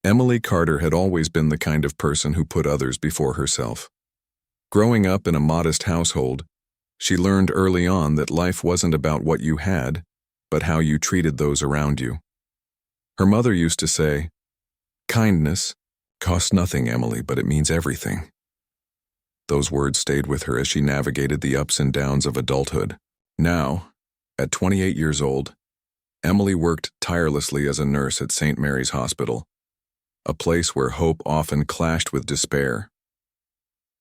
Emily Carter had always been the kind of person who put others before herself. Growing up in a modest household, she learned early on that life wasn't about what you had, but how you treated those around you. Her mother used to say, "Kindness costs nothing, Emily, but it means everything." Those words stayed with her as she navigated the ups and downs of adulthood. Now, at 28 years old, Emily worked tirelessly as a nurse at St. Mary's Hospital, a place where hope often clashed with despair.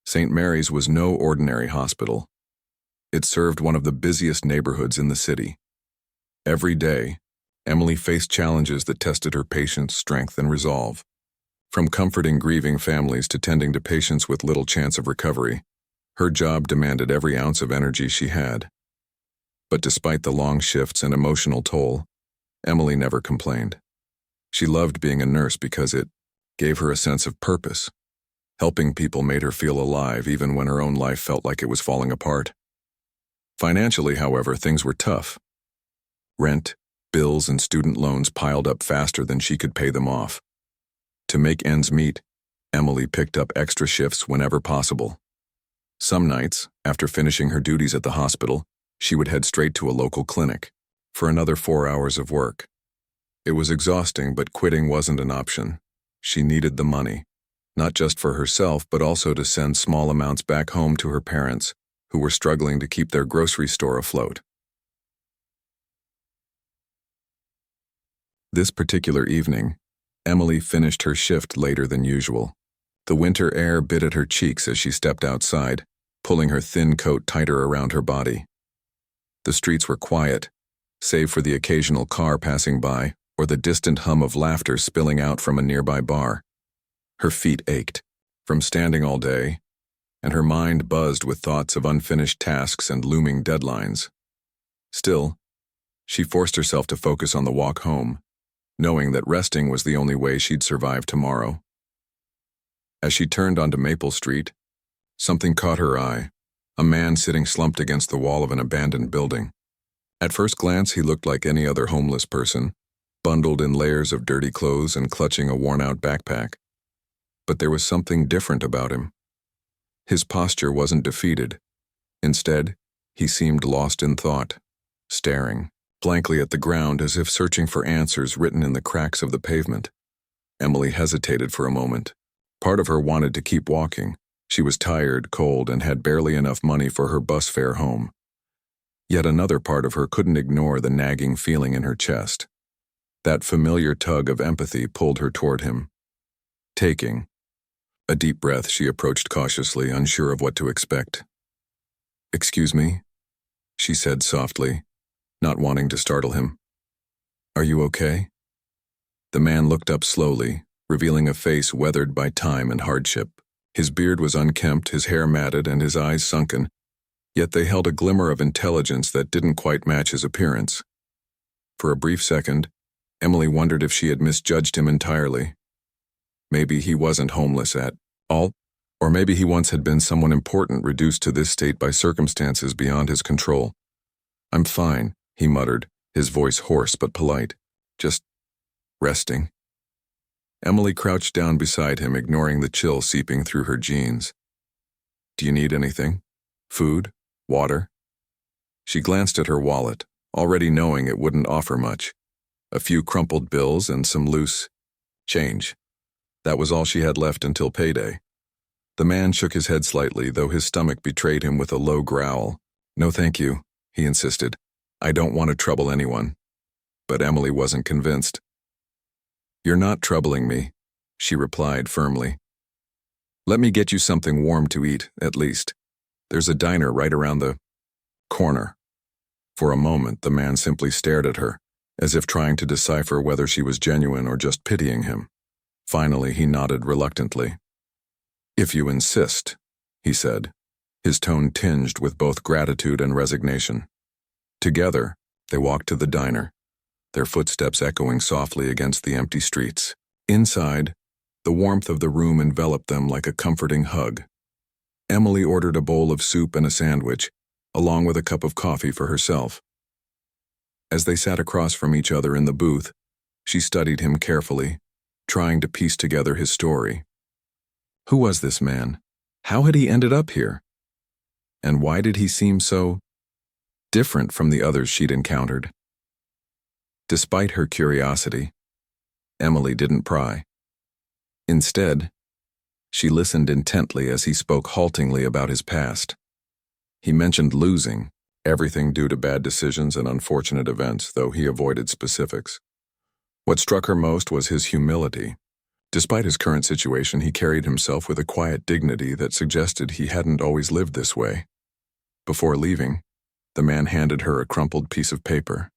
St. Mary's was no ordinary hospital. It served one of the busiest neighborhoods in the city. Every day, Emily faced challenges that tested her patients' strength and resolve. From comforting grieving families to tending to patients with little chance of recovery, her job demanded every ounce of energy she had. But despite the long shifts and emotional toll, Emily never complained. She loved being a nurse because it gave her a sense of purpose. Helping people made her feel alive even when her own life felt like it was falling apart. Financially, however, things were tough. Rent, bills, and student loans piled up faster than she could pay them off. To make ends meet, Emily picked up extra shifts whenever possible. Some nights, after finishing her duties at the hospital, she would head straight to a local clinic for another 4 hours of work. It was exhausting, but quitting wasn't an option. She needed the money, not just for herself, but also to send small amounts back home to her parents, who were struggling to keep their grocery store afloat. This particular evening, Emily finished her shift later than usual. The winter air bit at her cheeks as she stepped outside, pulling her thin coat tighter around her body. The streets were quiet, save for the occasional car passing by or the distant hum of laughter spilling out from a nearby bar. Her feet ached from standing all day, and her mind buzzed with thoughts of unfinished tasks and looming deadlines. Still, she forced herself to focus on the walk home, knowing that resting was the only way she'd survive tomorrow. As she turned onto Maple Street, something caught her eye, a man sitting slumped against the wall of an abandoned building. At first glance, he looked like any other homeless person, bundled in layers of dirty clothes and clutching a worn-out backpack. But there was something different about him. His posture wasn't defeated. Instead, he seemed lost in thought, staring blankly at the ground as if searching for answers written in the cracks of the pavement. Emily hesitated for a moment. Part of her wanted to keep walking. She was tired, cold, and had barely enough money for her bus fare home. Yet another part of her couldn't ignore the nagging feeling in her chest. That familiar tug of empathy pulled her toward him. Taking a deep breath, she approached cautiously, unsure of what to expect. "Excuse me," she said softly, not wanting to startle him. "Are you okay?" The man looked up slowly, revealing a face weathered by time and hardship. His beard was unkempt, his hair matted, and his eyes sunken, yet they held a glimmer of intelligence that didn't quite match his appearance. For a brief second, Emily wondered if she had misjudged him entirely. Maybe he wasn't homeless at all, or maybe he once had been someone important reduced to this state by circumstances beyond his control. "I'm fine," he muttered, his voice hoarse but polite. "Just resting." Emily crouched down beside him, ignoring the chill seeping through her jeans. "Do you need anything? Food? Water?" She glanced at her wallet, already knowing it wouldn't offer much. A few crumpled bills and some loose change. That was all she had left until payday. The man shook his head slightly, though his stomach betrayed him with a low growl. "No thank you," he insisted. "I don't want to trouble anyone." But Emily wasn't convinced. "You're not troubling me," she replied firmly. "Let me get you something warm to eat, at least. There's a diner right around the corner." For a moment, the man simply stared at her, as if trying to decipher whether she was genuine or just pitying him. Finally, he nodded reluctantly. "If you insist," he said, his tone tinged with both gratitude and resignation. Together, they walked to the diner, their footsteps echoing softly against the empty streets. Inside, the warmth of the room enveloped them like a comforting hug. Emily ordered a bowl of soup and a sandwich, along with a cup of coffee for herself. As they sat across from each other in the booth, she studied him carefully, trying to piece together his story. Who was this man? How had he ended up here? And why did he seem so different from the others she'd encountered? Despite her curiosity, Emily didn't pry. Instead, she listened intently as he spoke haltingly about his past. He mentioned losing, everything due to bad decisions and unfortunate events, though he avoided specifics. What struck her most was his humility. Despite his current situation, he carried himself with a quiet dignity that suggested he hadn't always lived this way. Before leaving, the man handed her a crumpled piece of paper.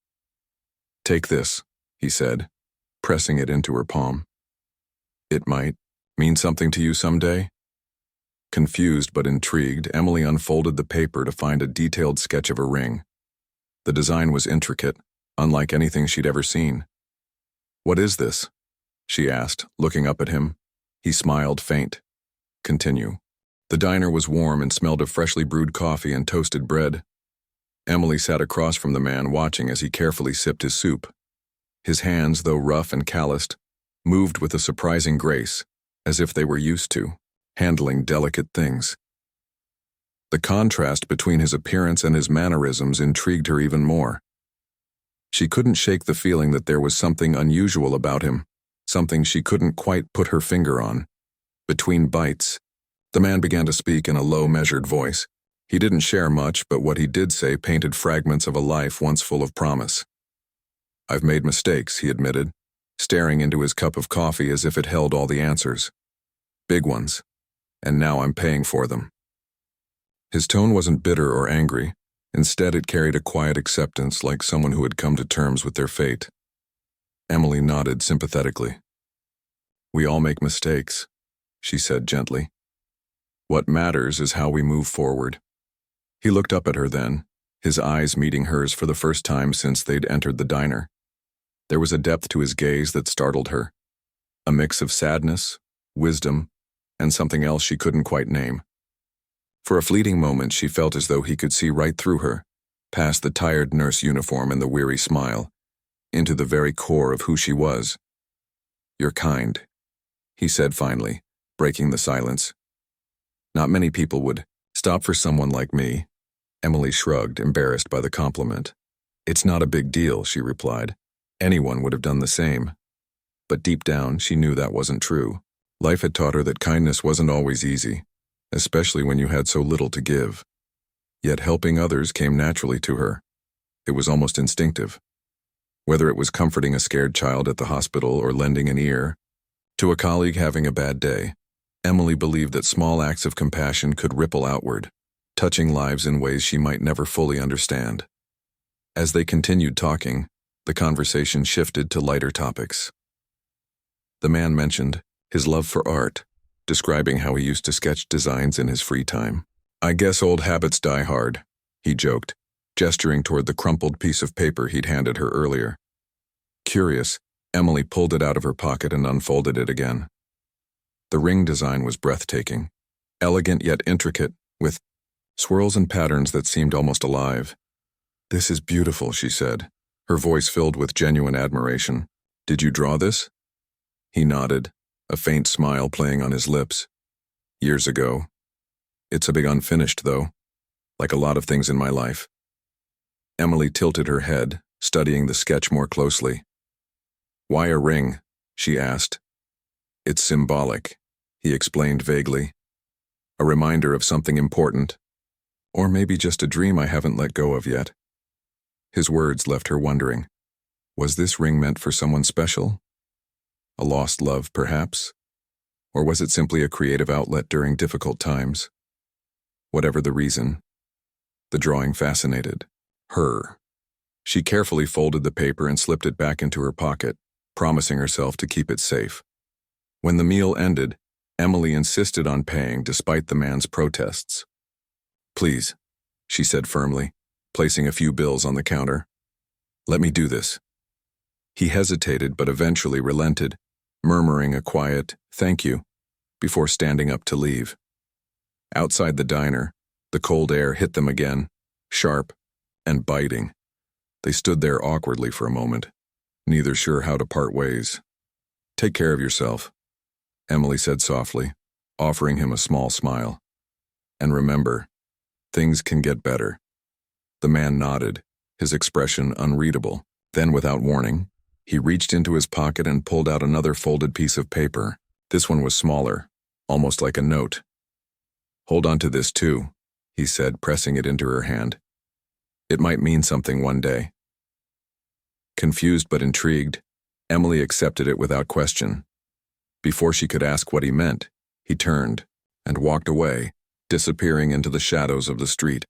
"Take this," he said, pressing it into her palm. "It might mean something to you someday." Confused but intrigued, Emily unfolded the paper to find a detailed sketch of a ring. The design was intricate, unlike anything she'd ever seen. "What is this?" she asked, looking up at him. He smiled faint. "Continue." The diner was warm and smelled of freshly brewed coffee and toasted bread. Emily sat across from the man, watching as he carefully sipped his soup. His hands, though rough and calloused, moved with a surprising grace, as if they were used to handling delicate things. The contrast between his appearance and his mannerisms intrigued her even more. She couldn't shake the feeling that there was something unusual about him, something she couldn't quite put her finger on. Between bites, the man began to speak in a low, measured voice. He didn't share much, but what he did say painted fragments of a life once full of promise. "I've made mistakes," he admitted, staring into his cup of coffee as if it held all the answers. "Big ones. And now I'm paying for them." His tone wasn't bitter or angry. Instead, it carried a quiet acceptance, like someone who had come to terms with their fate. Emily nodded sympathetically. "We all make mistakes," she said gently. "What matters is how we move forward." He looked up at her then, his eyes meeting hers for the first time since they'd entered the diner. There was a depth to his gaze that startled her, a mix of sadness, wisdom, and something else she couldn't quite name. For a fleeting moment, she felt as though he could see right through her, past the tired nurse uniform and the weary smile, into the very core of who she was. "You're kind," he said finally, breaking the silence. "Not many people would stop for someone like me." Emily shrugged, embarrassed by the compliment. "It's not a big deal," she replied. "Anyone would have done the same." But deep down, she knew that wasn't true. Life had taught her that kindness wasn't always easy, especially when you had so little to give. Yet helping others came naturally to her. It was almost instinctive. Whether it was comforting a scared child at the hospital or lending an ear to a colleague having a bad day, Emily believed that small acts of compassion could ripple outward, touching lives in ways she might never fully understand. As they continued talking, the conversation shifted to lighter topics. The man mentioned his love for art, describing how he used to sketch designs in his free time. "I guess old habits die hard," he joked, gesturing toward the crumpled piece of paper he'd handed her earlier. Curious, Emily pulled it out of her pocket and unfolded it again. The ring design was breathtaking, elegant yet intricate, with swirls and patterns that seemed almost alive. "This is beautiful," she said, her voice filled with genuine admiration. "Did you draw this?" He nodded, a faint smile playing on his lips. "Years ago. It's a bit unfinished, though, like a lot of things in my life." Emily tilted her head, studying the sketch more closely. "Why a ring?" she asked. "It's symbolic," he explained vaguely. "A reminder of something important. Or maybe just a dream I haven't let go of yet." His words left her wondering. Was this ring meant for someone special? A lost love, perhaps? Or was it simply a creative outlet during difficult times? Whatever the reason, the drawing fascinated her. She carefully folded the paper and slipped it back into her pocket, promising herself to keep it safe. When the meal ended, Emily insisted on paying despite the man's protests. "Please," she said firmly, placing a few bills on the counter. "Let me do this." He hesitated but eventually relented, murmuring a quiet, "Thank you," before standing up to leave. Outside the diner, the cold air hit them again, sharp and biting. They stood there awkwardly for a moment, neither sure how to part ways. Take care of yourself, Emily said softly, offering him a small smile. And remember, things can get better. The man nodded, his expression unreadable. Then, without warning, he reached into his pocket and pulled out another folded piece of paper. This one was smaller, almost like a note. Hold on to this too, he said, pressing it into her hand. It might mean something one day. Confused but intrigued, Emily accepted it without question. Before she could ask what he meant, he turned and walked away, disappearing into the shadows of the street.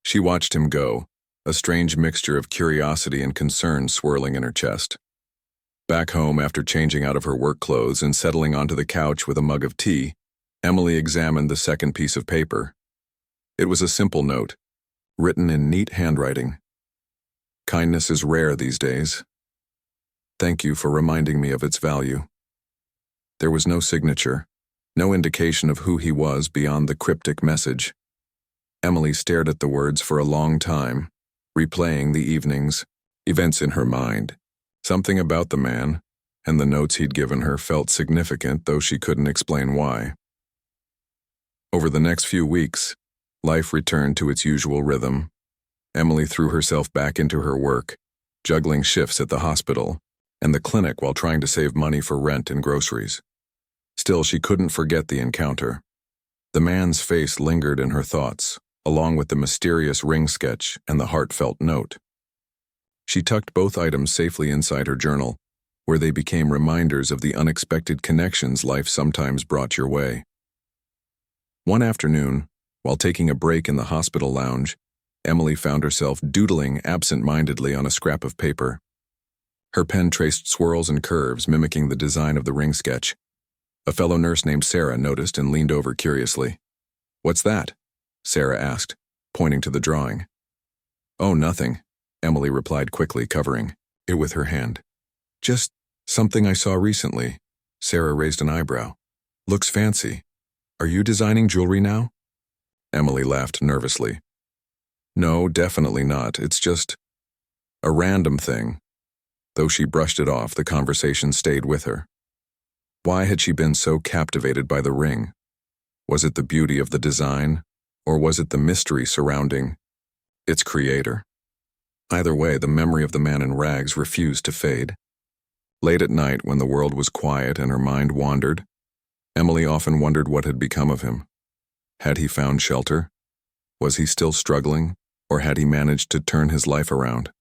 She watched him go, a strange mixture of curiosity and concern swirling in her chest. Back home, after changing out of her work clothes and settling onto the couch with a mug of tea, Emily examined the second piece of paper. It was a simple note, written in neat handwriting. Kindness is rare these days. Thank you for reminding me of its value. There was no signature, no indication of who he was beyond the cryptic message. Emily stared at the words for a long time, replaying the evening's events in her mind. Something about the man and the notes he'd given her felt significant, though she couldn't explain why. Over the next few weeks, life returned to its usual rhythm. Emily threw herself back into her work, juggling shifts at the hospital and the clinic while trying to save money for rent and groceries. Still, she couldn't forget the encounter. The man's face lingered in her thoughts, along with the mysterious ring sketch and the heartfelt note. She tucked both items safely inside her journal, where they became reminders of the unexpected connections life sometimes brought your way. One afternoon, while taking a break in the hospital lounge, Emily found herself doodling absent-mindedly on a scrap of paper. Her pen traced swirls and curves mimicking the design of the ring sketch. A fellow nurse named Sarah noticed and leaned over curiously. "What's that?" Sarah asked, pointing to the drawing. "Oh, nothing," Emily replied quickly, covering it with her hand. "Just something I saw recently." Sarah raised an eyebrow. "Looks fancy. Are you designing jewelry now?" Emily laughed nervously. "No, definitely not. It's just a random thing." Though she brushed it off, the conversation stayed with her. Why had she been so captivated by the ring? Was it the beauty of the design, or was it the mystery surrounding its creator? Either way, the memory of the man in rags refused to fade. Late at night, when the world was quiet and her mind wandered, Emily often wondered what had become of him. Had he found shelter? Was he still struggling, or had he managed to turn his life around?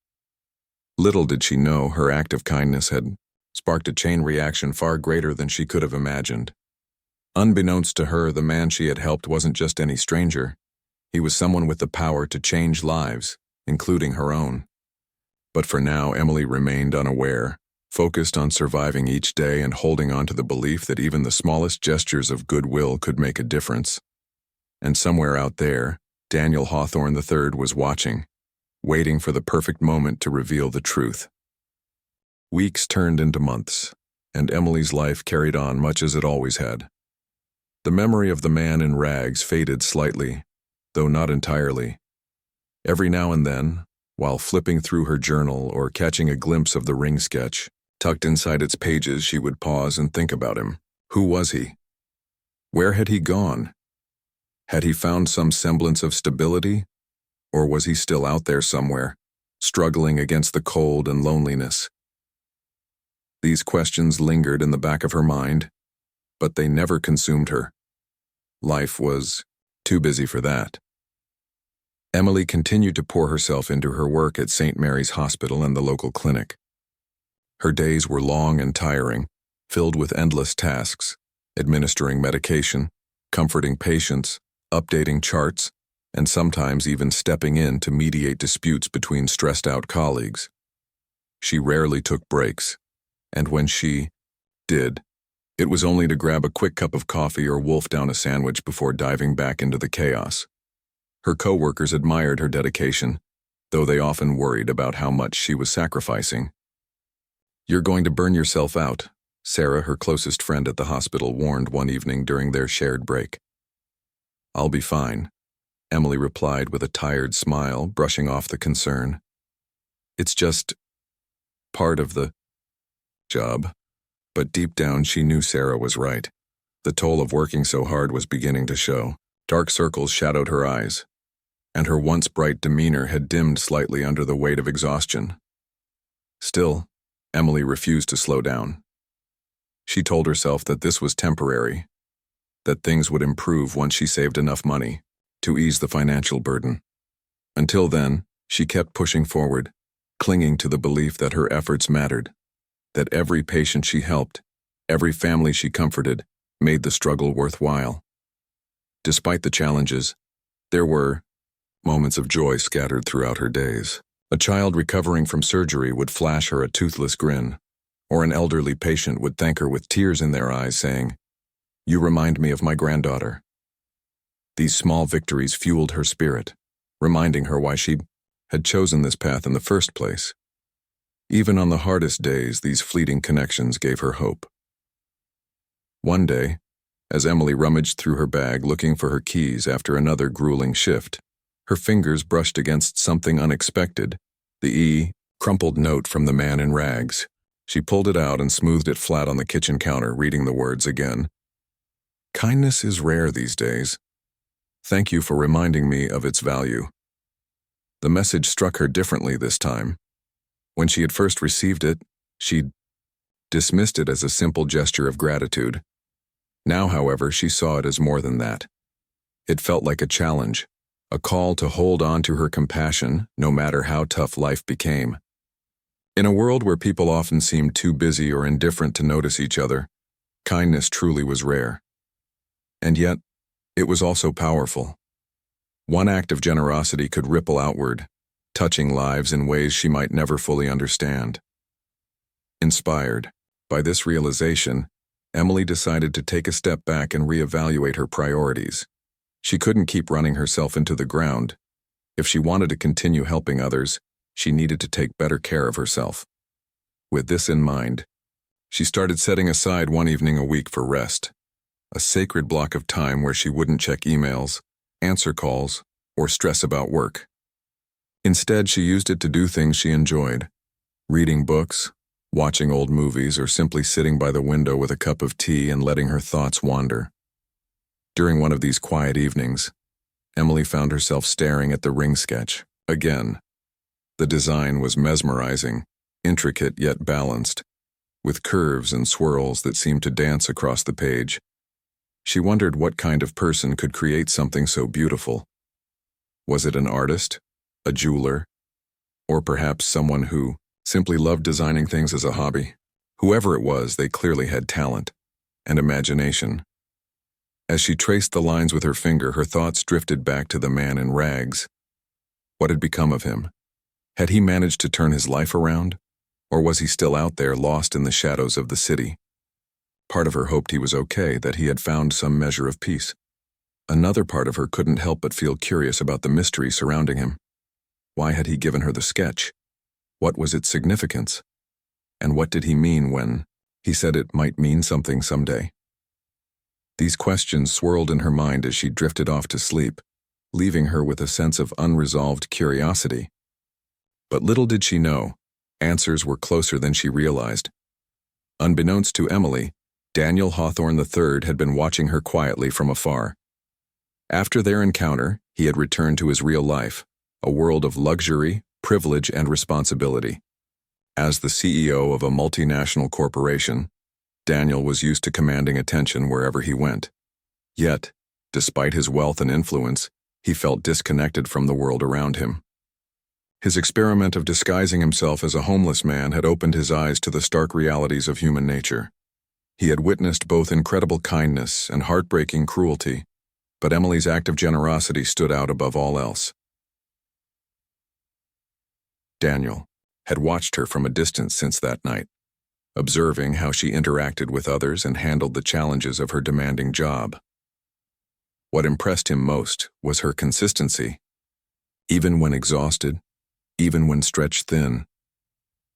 Little did she know her act of kindness had sparked a chain reaction far greater than she could have imagined. Unbeknownst to her, the man she had helped wasn't just any stranger. He was someone with the power to change lives, including her own. But for now, Emily remained unaware, focused on surviving each day and holding on to the belief that even the smallest gestures of goodwill could make a difference. And somewhere out there, Daniel Hawthorne III was watching, waiting for the perfect moment to reveal the truth. Weeks turned into months, and Emily's life carried on much as it always had. The memory of the man in rags faded slightly, though not entirely. Every now and then, while flipping through her journal or catching a glimpse of the ring sketch, tucked inside its pages, she would pause and think about him. Who was he? Where had he gone? Had he found some semblance of stability? Or was he still out there somewhere, struggling against the cold and loneliness? These questions lingered in the back of her mind, but they never consumed her. Life was too busy for that. Emily continued to pour herself into her work at St. Mary's Hospital and the local clinic. Her days were long and tiring, filled with endless tasks, administering medication, comforting patients, updating charts, and sometimes even stepping in to mediate disputes between stressed-out colleagues. She rarely took breaks, and when she did, it was only to grab a quick cup of coffee or wolf down a sandwich before diving back into the chaos. Her coworkers admired her dedication, though they often worried about how much she was sacrificing. "You're going to burn yourself out," Sarah, her closest friend at the hospital, warned one evening during their shared break. "I'll be fine," Emily replied with a tired smile, brushing off the concern. "It's just part of the job." But deep down she knew Sarah was right. The toll of working so hard was beginning to show. Dark circles shadowed her eyes, and her once bright demeanor had dimmed slightly under the weight of exhaustion. Still, Emily refused to slow down. She told herself that this was temporary, that things would improve once she saved enough money to ease the financial burden. Until then, she kept pushing forward, clinging to the belief that her efforts mattered, that every patient she helped, every family she comforted, made the struggle worthwhile. Despite the challenges, there were moments of joy scattered throughout her days. A child recovering from surgery would flash her a toothless grin, or an elderly patient would thank her with tears in their eyes, saying, "You remind me of my granddaughter." These small victories fueled her spirit, reminding her why she had chosen this path in the first place. Even on the hardest days, these fleeting connections gave her hope. One day, as Emily rummaged through her bag looking for her keys after another grueling shift, her fingers brushed against something unexpected, the crumpled note from the man in rags. She pulled it out and smoothed it flat on the kitchen counter, reading the words again. "Kindness is rare these days. Thank you for reminding me of its value." The message struck her differently this time. When she had first received it, she'd dismissed it as a simple gesture of gratitude. Now, however, she saw it as more than that. It felt like a challenge, a call to hold on to her compassion no matter how tough life became. In a world where people often seem too busy or indifferent to notice each other, kindness truly was rare. And yet, it was also powerful. One act of generosity could ripple outward, touching lives in ways she might never fully understand. Inspired by this realization, Emily decided to take a step back and reevaluate her priorities. She couldn't keep running herself into the ground. If she wanted to continue helping others, she needed to take better care of herself. With this in mind, she started setting aside one evening a week for rest, a sacred block of time where she wouldn't check emails, answer calls, or stress about work. Instead, she used it to do things she enjoyed, reading books, watching old movies, or simply sitting by the window with a cup of tea and letting her thoughts wander. During one of these quiet evenings, Emily found herself staring at the ring sketch again. The design was mesmerizing, intricate yet balanced, with curves and swirls that seemed to dance across the page. She wondered what kind of person could create something so beautiful. Was it an artist, a jeweler, or perhaps someone who simply loved designing things as a hobby? Whoever it was, they clearly had talent and imagination. As she traced the lines with her finger, her thoughts drifted back to the man in rags. What had become of him? Had he managed to turn his life around? Or was he still out there, lost in the shadows of the city? Part of her hoped he was okay, that he had found some measure of peace. Another part of her couldn't help but feel curious about the mystery surrounding him. Why had he given her the sketch? What was its significance? And what did he mean when he said it might mean something someday? These questions swirled in her mind as she drifted off to sleep, leaving her with a sense of unresolved curiosity. But little did she know, answers were closer than she realized. Unbeknownst to Emily, Daniel Hawthorne III had been watching her quietly from afar. After their encounter, he had returned to his real life, a world of luxury, privilege, and responsibility. As the CEO of a multinational corporation, Daniel was used to commanding attention wherever he went. Yet, despite his wealth and influence, he felt disconnected from the world around him. His experiment of disguising himself as a homeless man had opened his eyes to the stark realities of human nature. He had witnessed both incredible kindness and heartbreaking cruelty, but Emily's act of generosity stood out above all else. Daniel had watched her from a distance since that night, observing how she interacted with others and handled the challenges of her demanding job. What impressed him most was her consistency. Even when exhausted, even when stretched thin,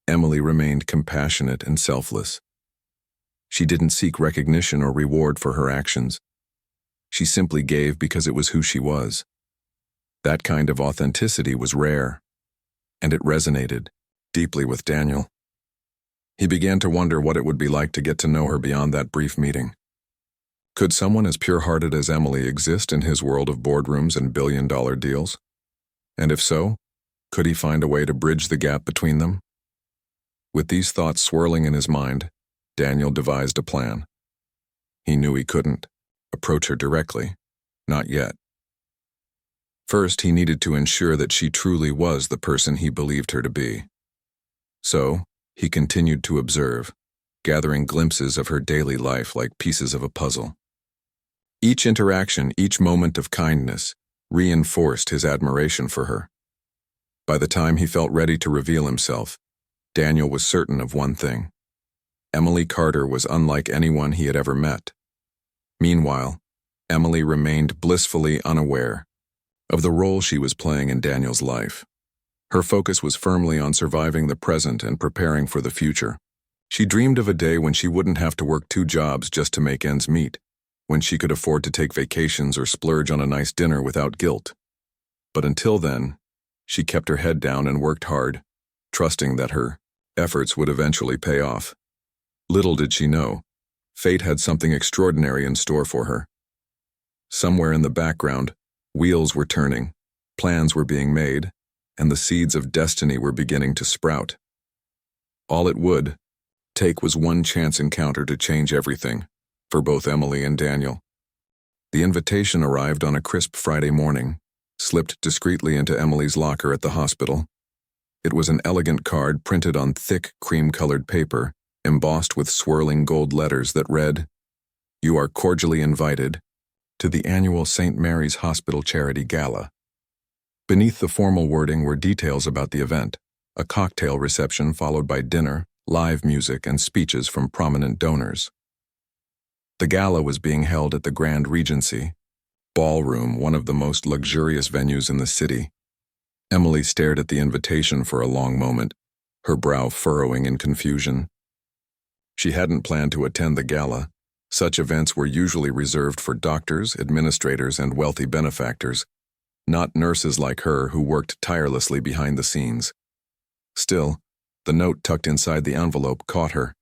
Emily remained compassionate and selfless. She didn't seek recognition or reward for her actions. She simply gave because it was who she was. That kind of authenticity was rare, and it resonated deeply with Daniel. He began to wonder what it would be like to get to know her beyond that brief meeting. Could someone as pure-hearted as Emily exist in his world of boardrooms and billion-dollar deals? And if so, could he find a way to bridge the gap between them? With these thoughts swirling in his mind, Daniel devised a plan. He knew he couldn't approach her directly, not yet. First, he needed to ensure that she truly was the person he believed her to be. So, he continued to observe, gathering glimpses of her daily life like pieces of a puzzle. Each interaction, each moment of kindness, reinforced his admiration for her. By the time he felt ready to reveal himself, Daniel was certain of one thing. Emily Carter was unlike anyone he had ever met. Meanwhile, Emily remained blissfully unaware of the role she was playing in Daniel's life. Her focus was firmly on surviving the present and preparing for the future. She dreamed of a day when she wouldn't have to work 2 jobs just to make ends meet, when she could afford to take vacations or splurge on a nice dinner without guilt. But until then, she kept her head down and worked hard, trusting that her efforts would eventually pay off. Little did she know, fate had something extraordinary in store for her. Somewhere in the background, wheels were turning, plans were being made, and the seeds of destiny were beginning to sprout. All it would take was one chance encounter to change everything, for both Emily and Daniel. The invitation arrived on a crisp Friday morning, slipped discreetly into Emily's locker at the hospital. It was an elegant card printed on thick, cream-colored paper, embossed with swirling gold letters that read, "You are cordially invited to the annual St. Mary's Hospital Charity Gala." Beneath the formal wording were details about the event, a cocktail reception followed by dinner, live music, and speeches from prominent donors. The gala was being held at the Grand Regency Ballroom, one of the most luxurious venues in the city. Emily stared at the invitation for a long moment, her brow furrowing in confusion. She hadn't planned to attend the gala. Such events were usually reserved for doctors, administrators, and wealthy benefactors, not nurses like her who worked tirelessly behind the scenes. Still, the note tucked inside the envelope caught her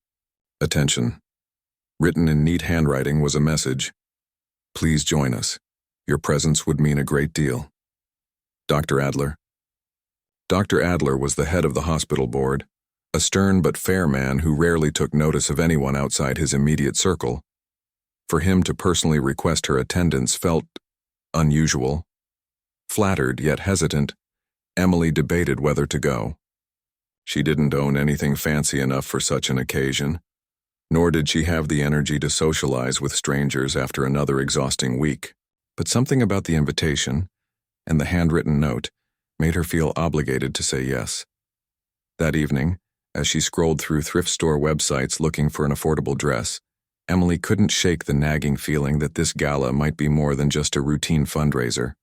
attention. Written in neat handwriting was a message. "Please join us. Your presence would mean a great deal. Dr. Adler." Dr. Adler was the head of the hospital board, a stern but fair man who rarely took notice of anyone outside his immediate circle. For him to personally request her attendance felt unusual. Flattered yet hesitant, Emily debated whether to go. She didn't own anything fancy enough for such an occasion, nor did she have the energy to socialize with strangers after another exhausting week. But something about the invitation and the handwritten note made her feel obligated to say yes. That evening, as she scrolled through thrift store websites looking for an affordable dress, Emily couldn't shake the nagging feeling that this gala might be more than just a routine fundraiser.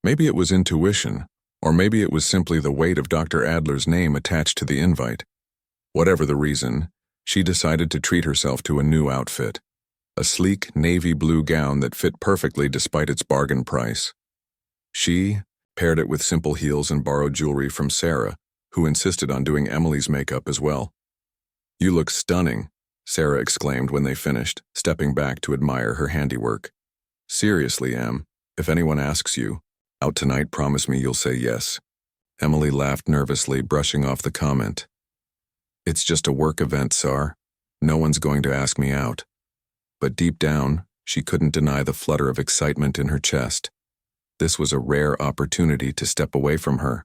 Maybe it was intuition, or maybe it was simply the weight of Dr. Adler's name attached to the invite. Whatever the reason, she decided to treat herself to a new outfit, a sleek navy blue gown that fit perfectly despite its bargain price. She paired it with simple heels and borrowed jewelry from Sarah, who insisted on doing Emily's makeup as well. "You look stunning," Sarah exclaimed when they finished, stepping back to admire her handiwork. "Seriously, Em, if anyone asks you out tonight, promise me you'll say yes." Emily laughed nervously, brushing off the comment. "It's just a work event, Sar. No one's going to ask me out." But deep down, she couldn't deny the flutter of excitement in her chest. This was a rare opportunity to step away from her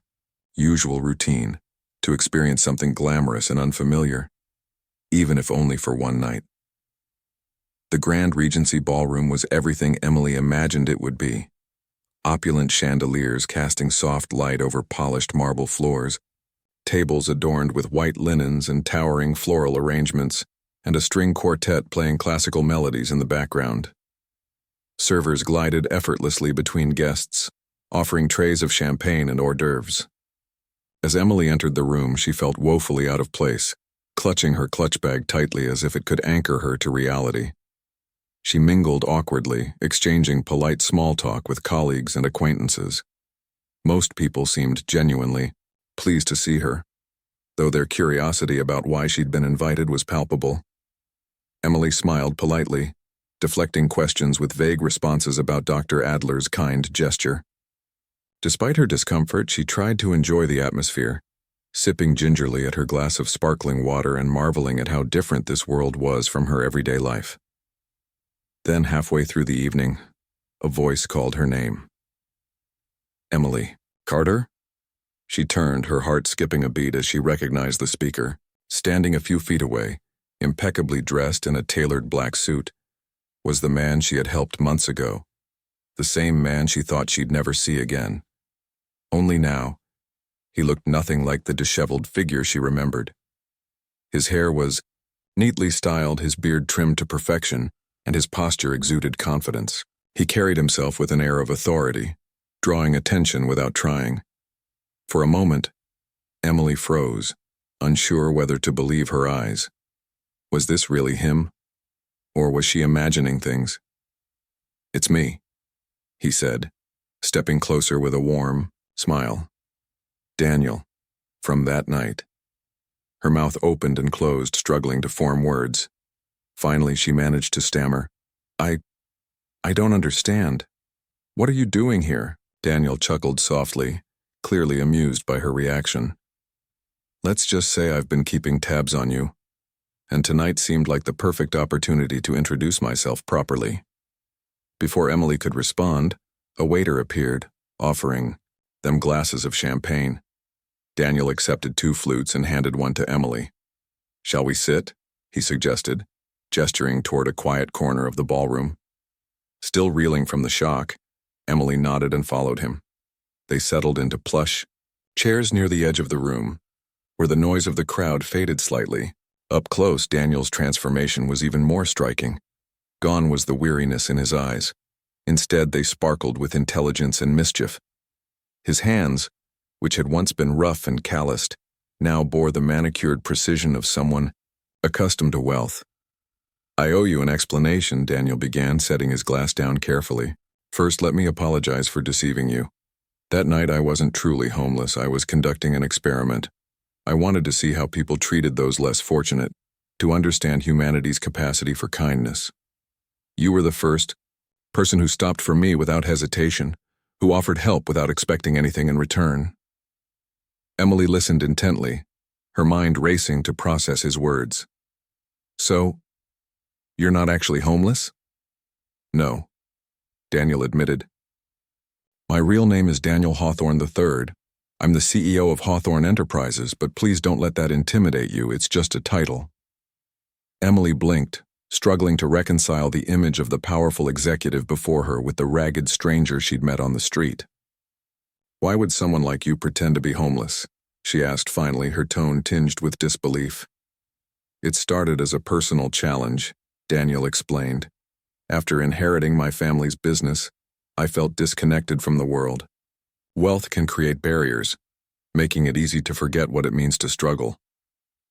usual routine, to experience something glamorous and unfamiliar, even if only for one night. The Grand Regency Ballroom was everything Emily imagined it would be. Opulent chandeliers casting soft light over polished marble floors, tables adorned with white linens and towering floral arrangements, and a string quartet playing classical melodies in the background. Servers glided effortlessly between guests, offering trays of champagne and hors d'oeuvres. As Emily entered the room, she felt woefully out of place, clutching her clutch bag tightly as if it could anchor her to reality. She mingled awkwardly, exchanging polite small talk with colleagues and acquaintances. Most people seemed genuinely pleased to see her. though their curiosity about why she'd been invited was palpable. Emily smiled politely, deflecting questions with vague responses about Dr. Adler's kind gesture. Despite her discomfort, she tried to enjoy the atmosphere, sipping gingerly at her glass of sparkling water and marveling at how different this world was from her everyday life. Then, halfway through the evening, a voice called her name. Emily. Carter? She turned, her heart skipping a beat as she recognized the speaker, standing a few feet away, impeccably dressed in a tailored black suit, was the man she had helped months ago, the same man she thought she'd never see again. Only now, he looked nothing like the disheveled figure she remembered. His hair was neatly styled, his beard trimmed to perfection, and his posture exuded confidence. He carried himself with an air of authority, drawing attention without trying. For a moment, Emily froze, unsure whether to believe her eyes. Was this really him? Or was she imagining things? "It's me," he said, stepping closer with a warm smile. "Daniel, from that night." Her mouth opened and closed, struggling to form words. Finally, she managed to stammer, I don't understand. What are you doing here?" Daniel chuckled softly, clearly amused by her reaction. "Let's just say I've been keeping tabs on you, and tonight seemed like the perfect opportunity to introduce myself properly." Before Emily could respond, a waiter appeared, offering them glasses of champagne. Daniel accepted 2 flutes and handed one to Emily. "Shall we sit?" he suggested, gesturing toward a quiet corner of the ballroom. Still reeling from the shock, Emily nodded and followed him. They settled into plush chairs near the edge of the room, where the noise of the crowd faded slightly. Up close, Daniel's transformation was even more striking. Gone was the weariness in his eyes. Instead, they sparkled with intelligence and mischief. His hands, which had once been rough and calloused, now bore the manicured precision of someone accustomed to wealth. "I owe you an explanation," Daniel began, setting his glass down carefully. "First, let me apologize for deceiving you. That night I wasn't truly homeless. I was conducting an experiment. I wanted to see how people treated those less fortunate, to understand humanity's capacity for kindness. You were the first person who stopped for me without hesitation, who offered help without expecting anything in return." Emily listened intently, her mind racing to process his words. "So, you're not actually homeless?" "No," Daniel admitted. "My real name is Daniel Hawthorne III. I'm the CEO of Hawthorne Enterprises, but please don't let that intimidate you. It's just a title." Emily blinked, struggling to reconcile the image of the powerful executive before her with the ragged stranger she'd met on the street. "Why would someone like you pretend to be homeless?" she asked finally, her tone tinged with disbelief. "It started as a personal challenge," Daniel explained. "After inheriting my family's business, I felt disconnected from the world. Wealth can create barriers, making it easy to forget what it means to struggle.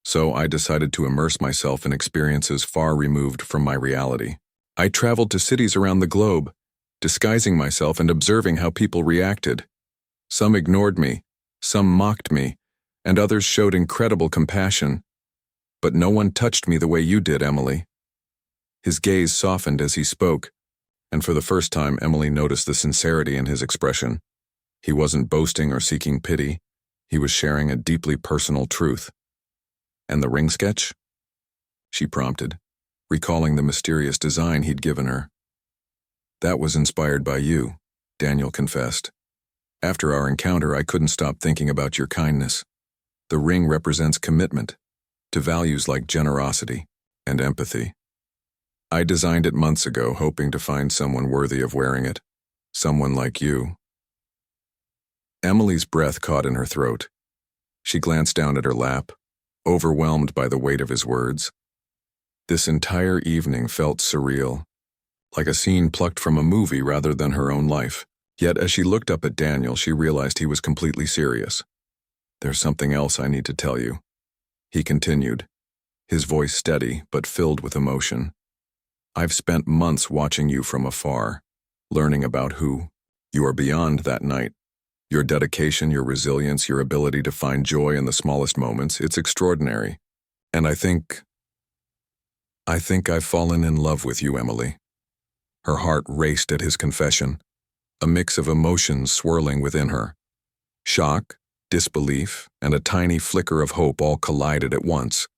So I decided to immerse myself in experiences far removed from my reality. I traveled to cities around the globe, disguising myself and observing how people reacted. Some ignored me, some mocked me, and others showed incredible compassion. But no one touched me the way you did, Emily." His gaze softened as he spoke, and for the first time Emily noticed the sincerity in his expression. He wasn't boasting or seeking pity. He was sharing a deeply personal truth. "And the ring sketch?" she prompted, recalling the mysterious design he'd given her. "That was inspired by you," Daniel confessed. "After our encounter, I couldn't stop thinking about your kindness. The ring represents commitment to values like generosity and empathy. I designed it months ago, hoping to find someone worthy of wearing it. Someone like you." Emily's breath caught in her throat. She glanced down at her lap, overwhelmed by the weight of his words. This entire evening felt surreal, like a scene plucked from a movie rather than her own life. Yet as she looked up at Daniel, she realized he was completely serious. "There's something else I need to tell you," he continued, his voice steady but filled with emotion. "I've spent months watching you from afar, learning about who you are beyond that night. Your dedication, your resilience, your ability to find joy in the smallest moments, it's extraordinary. And I think I've fallen in love with you, Emily." Her heart raced at his confession, a mix of emotions swirling within her. Shock, disbelief, and a tiny flicker of hope all collided at once.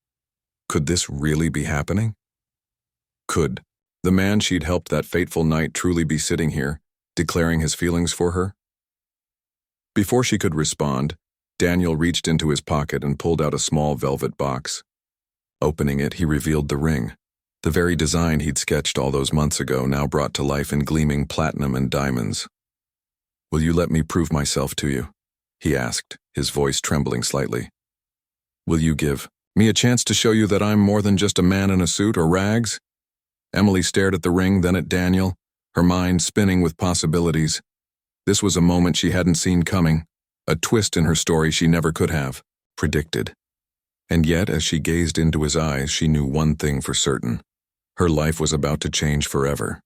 Could this really be happening? Could the man she'd helped that fateful night truly be sitting here, declaring his feelings for her? Before she could respond, Daniel reached into his pocket and pulled out a small velvet box. Opening it, he revealed the ring. The very design he'd sketched all those months ago now brought to life in gleaming platinum and diamonds. "Will you let me prove myself to you?" he asked, his voice trembling slightly. "Will you give me a chance to show you that I'm more than just a man in a suit or rags?" Emily stared at the ring, then at Daniel, her mind spinning with possibilities. This was a moment she hadn't seen coming, a twist in her story she never could have predicted. And yet, as she gazed into his eyes, she knew one thing for certain. Her life was about to change forever.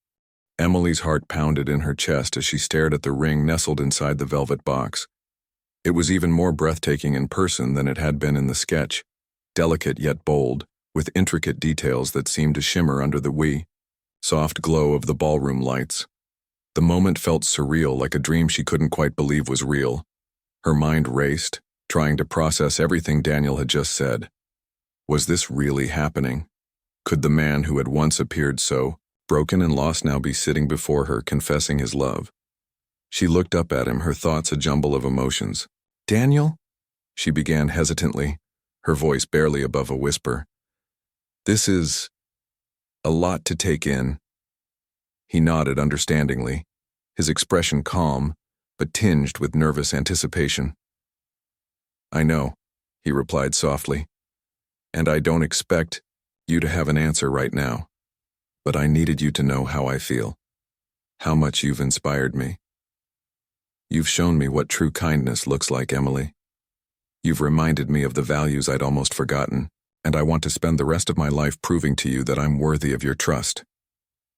Emily's heart pounded in her chest as she stared at the ring nestled inside the velvet box. It was even more breathtaking in person than it had been in the sketch, delicate yet bold, with intricate details that seemed to shimmer under the soft glow of the ballroom lights. The moment felt surreal, like a dream she couldn't quite believe was real. Her mind raced, trying to process everything Daniel had just said. Was this really happening? Could the man who had once appeared so broken and lost now be sitting before her, confessing his love? She looked up at him, her thoughts a jumble of emotions. "Daniel?" she began hesitantly, her voice barely above a whisper. "This is a lot to take in." He nodded understandingly, his expression calm, but tinged with nervous anticipation. "I know," he replied softly, "and I don't expect you to have an answer right now, but I needed you to know how I feel, how much you've inspired me. You've shown me what true kindness looks like, Emily. You've reminded me of the values I'd almost forgotten, and I want to spend the rest of my life proving to you that I'm worthy of your trust."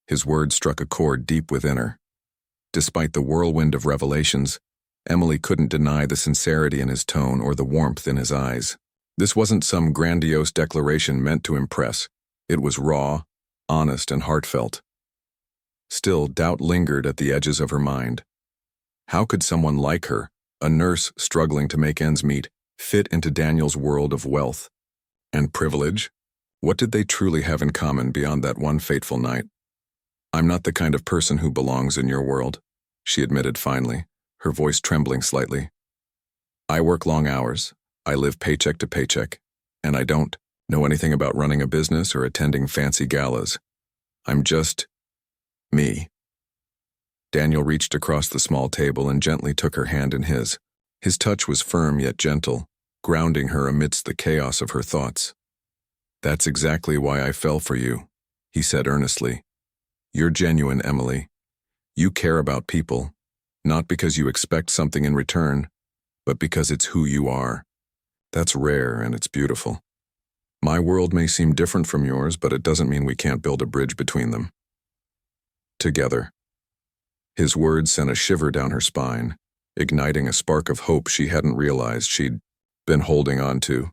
His words struck a chord deep within her. Despite the whirlwind of revelations, Emily couldn't deny the sincerity in his tone or the warmth in his eyes. This wasn't some grandiose declaration meant to impress. It was raw, honest, and heartfelt. Still, doubt lingered at the edges of her mind. How could someone like her, a nurse struggling to make ends meet, fit into Daniel's world of wealth and privilege? What did they truly have in common beyond that one fateful night? "I'm not the kind of person who belongs in your world," she admitted finally, her voice trembling slightly. "I work long hours, I live paycheck to paycheck, and I don't know anything about running a business or attending fancy galas. I'm just me." Daniel reached across the small table and gently took her hand in his. His touch was firm yet gentle, grounding her amidst the chaos of her thoughts. "That's exactly why I fell for you," he said earnestly. "You're genuine, Emily. You care about people, not because you expect something in return, but because it's who you are. That's rare and it's beautiful. My world may seem different from yours, but it doesn't mean we can't build a bridge between them. Together." His words sent a shiver down her spine, igniting a spark of hope she hadn't realized she'd been holding on to.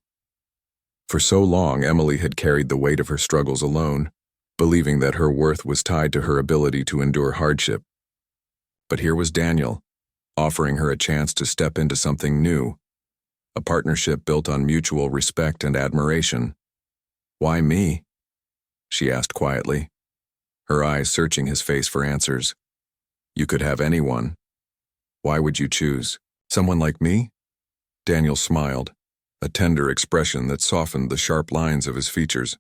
For so long, Emily had carried the weight of her struggles alone, believing that her worth was tied to her ability to endure hardship. But here was Daniel, offering her a chance to step into something new, a partnership built on mutual respect and admiration. "Why me?" she asked quietly, her eyes searching his face for answers. "You could have anyone. Why would you choose someone like me?" Daniel smiled, a tender expression that softened the sharp lines of his features.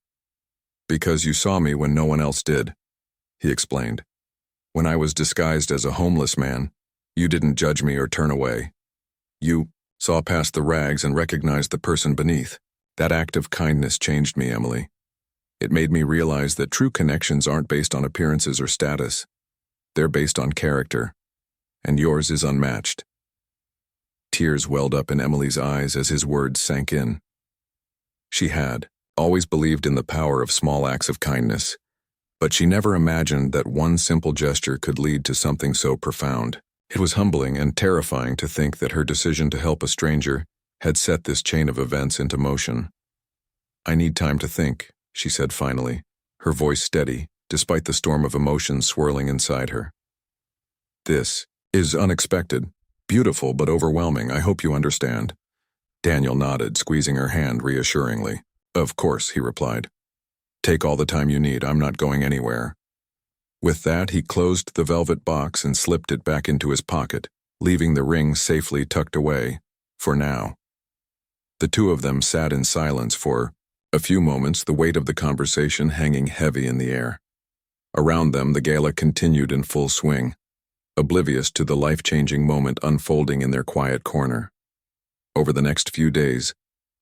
"Because you saw me when no one else did," he explained. "When I was disguised as a homeless man, you didn't judge me or turn away. You saw past the rags and recognized the person beneath. That act of kindness changed me, Emily. It made me realize that true connections aren't based on appearances or status. They're based on character, and yours is unmatched." Tears welled up in Emily's eyes as his words sank in. She had always believed in the power of small acts of kindness, but she never imagined that one simple gesture could lead to something so profound. It was humbling and terrifying to think that her decision to help a stranger had set this chain of events into motion. "I need time to think," she said finally, her voice steady, despite the storm of emotions swirling inside her. "This is unexpected, beautiful but overwhelming, I hope you understand." Daniel nodded, squeezing her hand reassuringly. "Of course," he replied. "Take all the time you need, I'm not going anywhere." With that, he closed the velvet box and slipped it back into his pocket, leaving the ring safely tucked away, for now. The two of them sat in silence for a few moments, the weight of the conversation hanging heavy in the air. Around them, the gala continued in full swing, oblivious to the life-changing moment unfolding in their quiet corner. Over the next few days,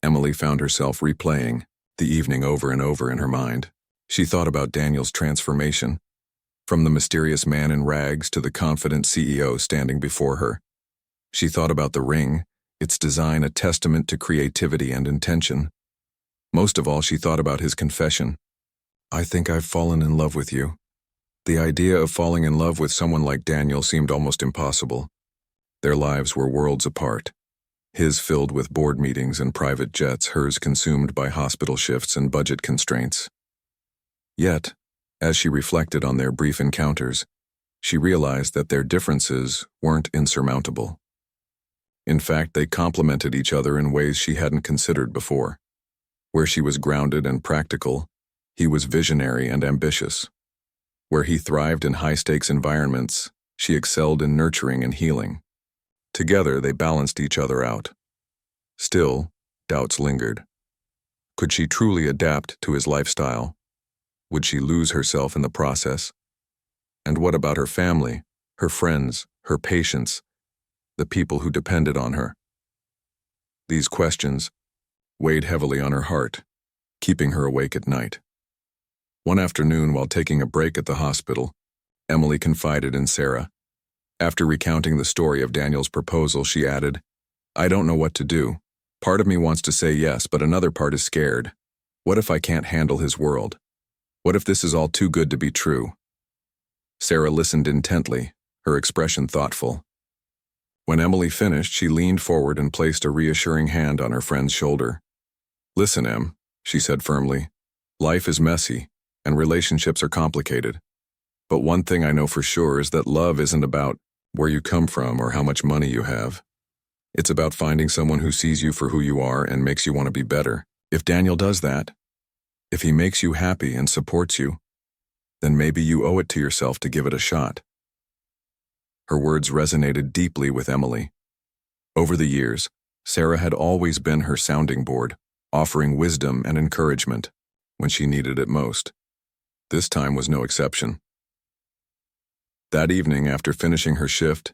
Emily found herself replaying the evening over and over in her mind. She thought about Daniel's transformation, from the mysterious man in rags to the confident CEO standing before her. She thought about the ring, its design a testament to creativity and intention. Most of all, she thought about his confession. "I think I've fallen in love with you." The idea of falling in love with someone like Daniel seemed almost impossible. Their lives were worlds apart. His filled with board meetings and private jets, hers consumed by hospital shifts and budget constraints. Yet, as she reflected on their brief encounters, she realized that their differences weren't insurmountable. In fact, they complemented each other in ways she hadn't considered before. Where she was grounded and practical, he was visionary and ambitious. Where he thrived in high-stakes environments, she excelled in nurturing and healing. Together, they balanced each other out. Still, doubts lingered. Could she truly adapt to his lifestyle? Would she lose herself in the process? And what about her family, her friends, her patients, the people who depended on her? These questions weighed heavily on her heart, keeping her awake at night. One afternoon, while taking a break at the hospital, Emily confided in Sarah. After recounting the story of Daniel's proposal, she added, "I don't know what to do. Part of me wants to say yes, but another part is scared. What if I can't handle his world? What if this is all too good to be true?" Sarah listened intently, her expression thoughtful. When Emily finished, she leaned forward and placed a reassuring hand on her friend's shoulder. "Listen, Em," she said firmly. "Life is messy, and relationships are complicated. But one thing I know for sure is that love isn't about where you come from or how much money you have. It's about finding someone who sees you for who you are and makes you want to be better. If Daniel does that, if he makes you happy and supports you, then maybe you owe it to yourself to give it a shot." Her words resonated deeply with Emily. Over the years, Sarah had always been her sounding board, offering wisdom and encouragement when she needed it most. This time was no exception. That evening, after finishing her shift,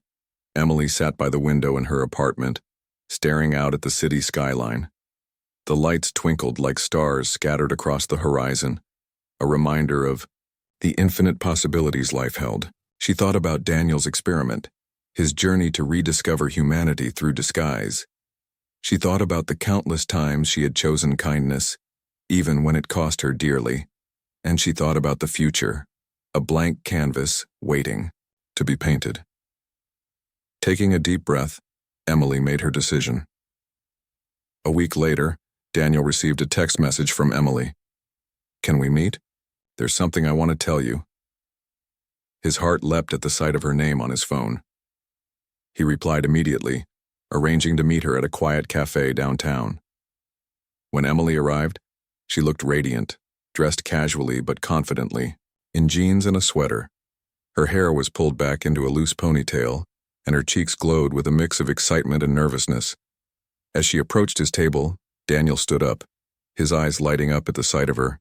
Emily sat by the window in her apartment, staring out at the city skyline. The lights twinkled like stars scattered across the horizon, a reminder of the infinite possibilities life held. She thought about Daniel's experiment, his journey to rediscover humanity through disguise. She thought about the countless times she had chosen kindness, even when it cost her dearly. And she thought about the future, a blank canvas waiting to be painted. Taking a deep breath, Emily made her decision. A week later, Daniel received a text message from Emily. "Can we meet? There's something I want to tell you." His heart leapt at the sight of her name on his phone. He replied immediately, arranging to meet her at a quiet cafe downtown. When Emily arrived, she looked radiant, dressed casually but confidently, in jeans and a sweater. Her hair was pulled back into a loose ponytail, and her cheeks glowed with a mix of excitement and nervousness. As she approached his table, Daniel stood up, his eyes lighting up at the sight of her.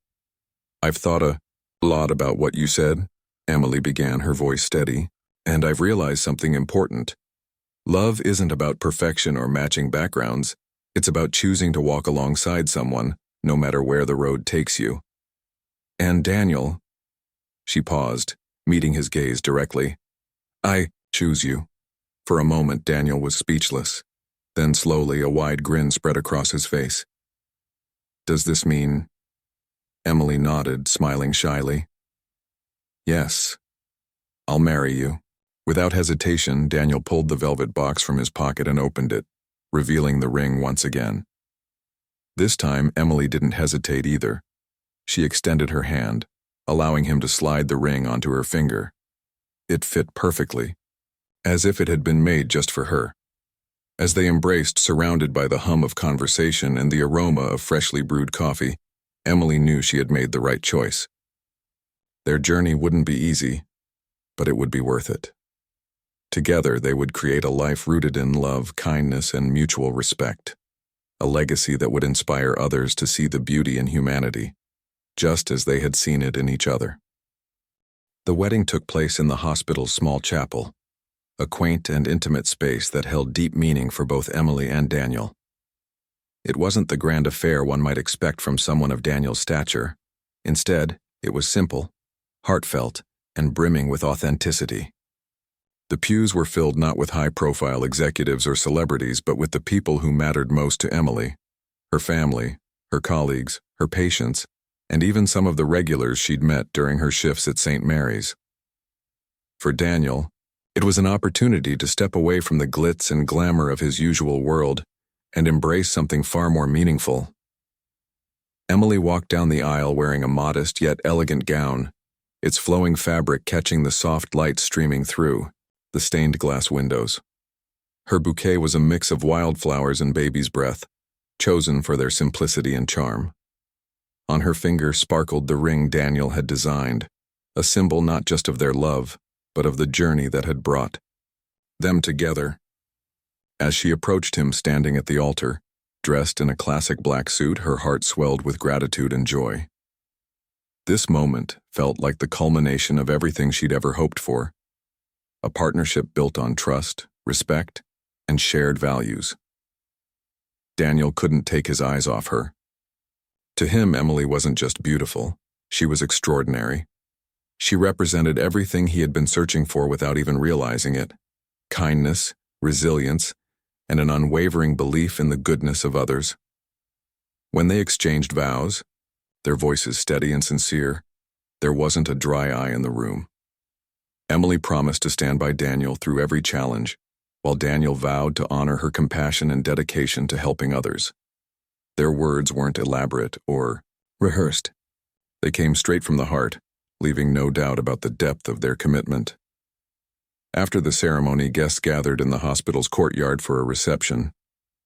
"I've thought a lot about what you said," Emily began, her voice steady, "and I've realized something important. Love isn't about perfection or matching backgrounds. It's about choosing to walk alongside someone, no matter where the road takes you. And Daniel," she paused, meeting his gaze directly, "I choose you." For a moment, Daniel was speechless. Then slowly, a wide grin spread across his face. "Does this mean—" Emily nodded, smiling shyly. "Yes, I'll marry you." Without hesitation, Daniel pulled the velvet box from his pocket and opened it, revealing the ring once again. This time, Emily didn't hesitate either. She extended her hand, allowing him to slide the ring onto her finger. It fit perfectly, as if it had been made just for her. As they embraced, surrounded by the hum of conversation and the aroma of freshly brewed coffee, Emily knew she had made the right choice. Their journey wouldn't be easy, but it would be worth it. Together, they would create a life rooted in love, kindness, and mutual respect, a legacy that would inspire others to see the beauty in humanity, just as they had seen it in each other. The wedding took place in the hospital's small chapel, a quaint and intimate space that held deep meaning for both Emily and Daniel. It wasn't the grand affair one might expect from someone of Daniel's stature. Instead, it was simple, heartfelt, and brimming with authenticity. The pews were filled not with high-profile executives or celebrities, but with the people who mattered most to Emily: her family, her colleagues, her patients, and even some of the regulars she'd met during her shifts at St. Mary's. For Daniel, it was an opportunity to step away from the glitz and glamour of his usual world and embrace something far more meaningful. Emily walked down the aisle wearing a modest yet elegant gown, its flowing fabric catching the soft light streaming through the stained glass windows. Her bouquet was a mix of wildflowers and baby's breath, chosen for their simplicity and charm. On her finger sparkled the ring Daniel had designed, a symbol not just of their love, but of the journey that had brought them together. As she approached him standing at the altar, dressed in a classic black suit, her heart swelled with gratitude and joy. This moment felt like the culmination of everything she'd ever hoped for, a partnership built on trust, respect, and shared values. Daniel couldn't take his eyes off her. To him, Emily wasn't just beautiful, she was extraordinary. She represented everything he had been searching for without even realizing it: kindness, resilience, and an unwavering belief in the goodness of others. When they exchanged vows, their voices steady and sincere, there wasn't a dry eye in the room. Emily promised to stand by Daniel through every challenge, while Daniel vowed to honor her compassion and dedication to helping others. Their words weren't elaborate or rehearsed. They came straight from the heart, leaving no doubt about the depth of their commitment. After the ceremony, guests gathered in the hospital's courtyard for a reception.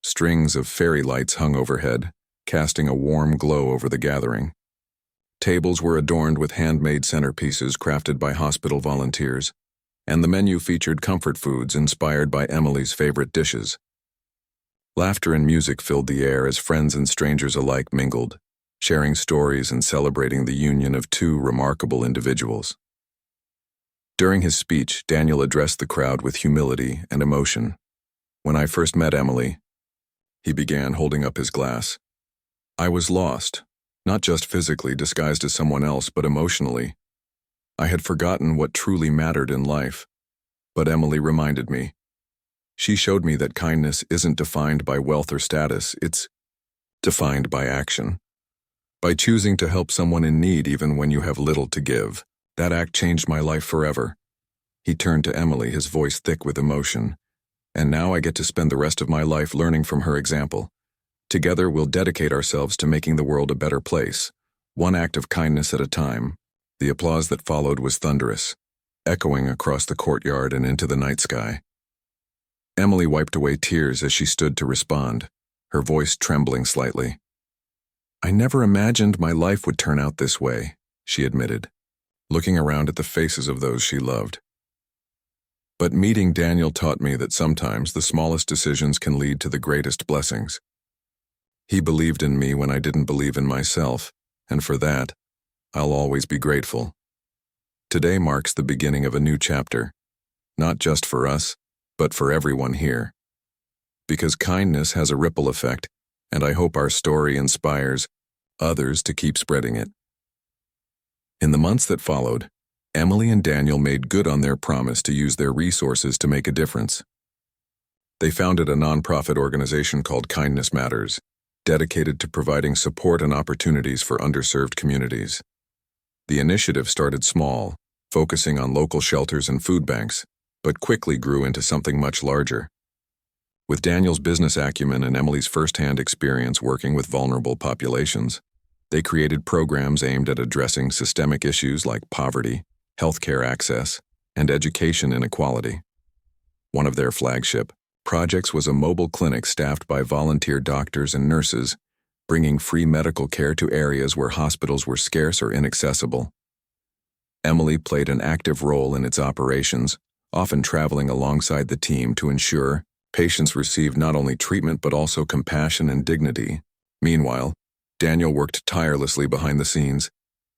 Strings of fairy lights hung overhead, casting a warm glow over the gathering. Tables were adorned with handmade centerpieces crafted by hospital volunteers, and the menu featured comfort foods inspired by Emily's favorite dishes. Laughter and music filled the air as friends and strangers alike mingled, sharing stories and celebrating the union of two remarkable individuals. During his speech, Daniel addressed the crowd with humility and emotion. "When I first met Emily," he began, holding up his glass, "I was lost, not just physically disguised as someone else, but emotionally. I had forgotten what truly mattered in life. But Emily reminded me. She showed me that kindness isn't defined by wealth or status, it's defined by action. By choosing to help someone in need even when you have little to give. That act changed my life forever." He turned to Emily, his voice thick with emotion. "And now I get to spend the rest of my life learning from her example. Together we'll dedicate ourselves to making the world a better place, one act of kindness at a time." The applause that followed was thunderous, echoing across the courtyard and into the night sky. Emily wiped away tears as she stood to respond, her voice trembling slightly. "I never imagined my life would turn out this way," she admitted, looking around at the faces of those she loved. "But meeting Daniel taught me that sometimes the smallest decisions can lead to the greatest blessings. He believed in me when I didn't believe in myself, and for that, I'll always be grateful. Today marks the beginning of a new chapter, not just for us, but for everyone here. Because kindness has a ripple effect, and I hope our story inspires others to keep spreading it." In the months that followed, Emily and Daniel made good on their promise to use their resources to make a difference. They founded a nonprofit organization called Kindness Matters, dedicated to providing support and opportunities for underserved communities. The initiative started small, focusing on local shelters and food banks, but quickly grew into something much larger. With Daniel's business acumen and Emily's first-hand experience working with vulnerable populations, they created programs aimed at addressing systemic issues like poverty, healthcare access, and education inequality. One of their flagship projects was a mobile clinic staffed by volunteer doctors and nurses, bringing free medical care to areas where hospitals were scarce or inaccessible. Emily played an active role in its operations, often traveling alongside the team to ensure patients received not only treatment but also compassion and dignity. Meanwhile, Daniel worked tirelessly behind the scenes,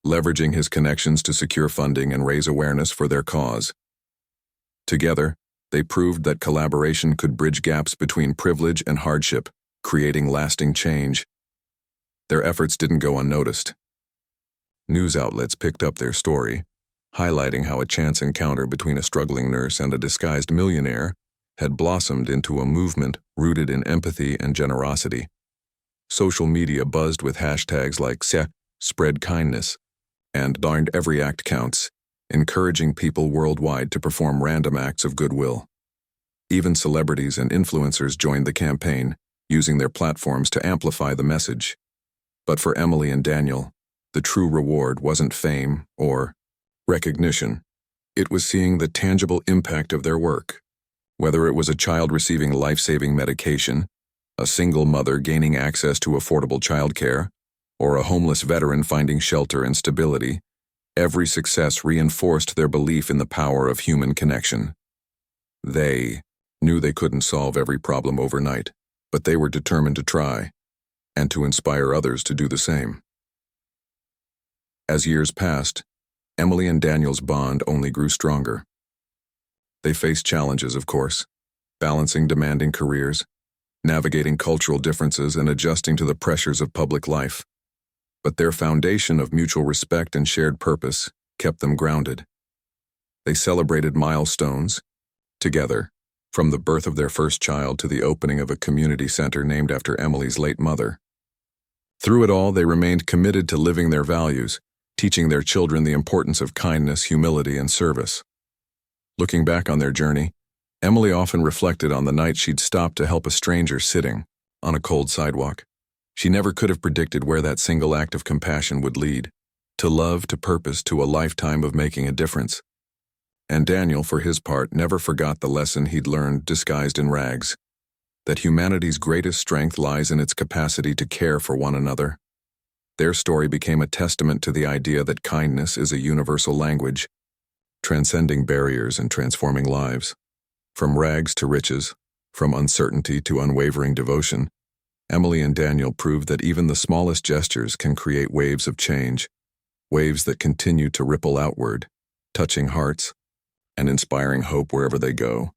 leveraging his connections to secure funding and raise awareness for their cause. Together, they proved that collaboration could bridge gaps between privilege and hardship, creating lasting change. Their efforts didn't go unnoticed. News outlets picked up their story, highlighting how a chance encounter between a struggling nurse and a disguised millionaire had blossomed into a movement rooted in empathy and generosity. Social media buzzed with hashtags like spread kindness and darned every act counts, encouraging people worldwide to perform random acts of goodwill. Even celebrities and influencers joined the campaign, using their platforms to amplify the message. But for Emily and Daniel, the true reward wasn't fame or recognition. It was seeing the tangible impact of their work. Whether it was a child receiving life-saving medication, a single mother gaining access to affordable childcare, or a homeless veteran finding shelter and stability, every success reinforced their belief in the power of human connection. They knew they couldn't solve every problem overnight, but they were determined to try, and to inspire others to do the same. As years passed, Emily and Daniel's bond only grew stronger. They faced challenges, of course, balancing demanding careers, navigating cultural differences, and adjusting to the pressures of public life. But their foundation of mutual respect and shared purpose kept them grounded. They celebrated milestones together, from the birth of their first child to the opening of a community center named after Emily's late mother. Through it all, they remained committed to living their values, teaching their children the importance of kindness, humility, and service. Looking back on their journey, Emily often reflected on the night she'd stopped to help a stranger sitting on a cold sidewalk. She never could have predicted where that single act of compassion would lead, to love, to purpose, to a lifetime of making a difference. And Daniel, for his part, never forgot the lesson he'd learned disguised in rags, that humanity's greatest strength lies in its capacity to care for one another. Their story became a testament to the idea that kindness is a universal language, transcending barriers and transforming lives. From rags to riches, from uncertainty to unwavering devotion, Emily and Daniel proved that even the smallest gestures can create waves of change, waves that continue to ripple outward, touching hearts and inspiring hope wherever they go.